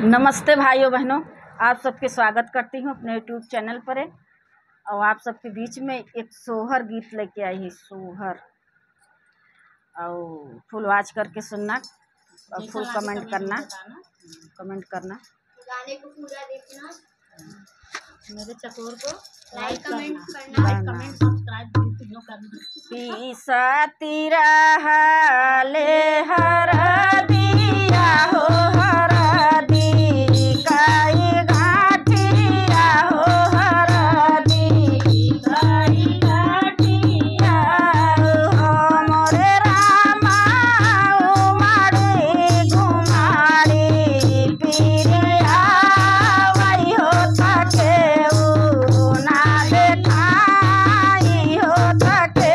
नमस्ते भाइयों बहनों, आप सबके स्वागत करती हूँ अपने यूट्यूब चैनल पर। और आप सबके बीच में एक सोहर गीत लेके आई है। सोहर और फुल वॉच करके सुनना और फुल कमेंट करना। गाने को पूरा देखना, मेरे चकोर को लाइक कमेंट सब्सक्राइब तीनों करना। पीसा तीरा ले हर दिया हो हर दी काई घाटिया हो हर दी काई घाटिया हो मोरे रामा उमाड़ी घुमाड़ी पीरिया वही हो थके ना देखाई हो थके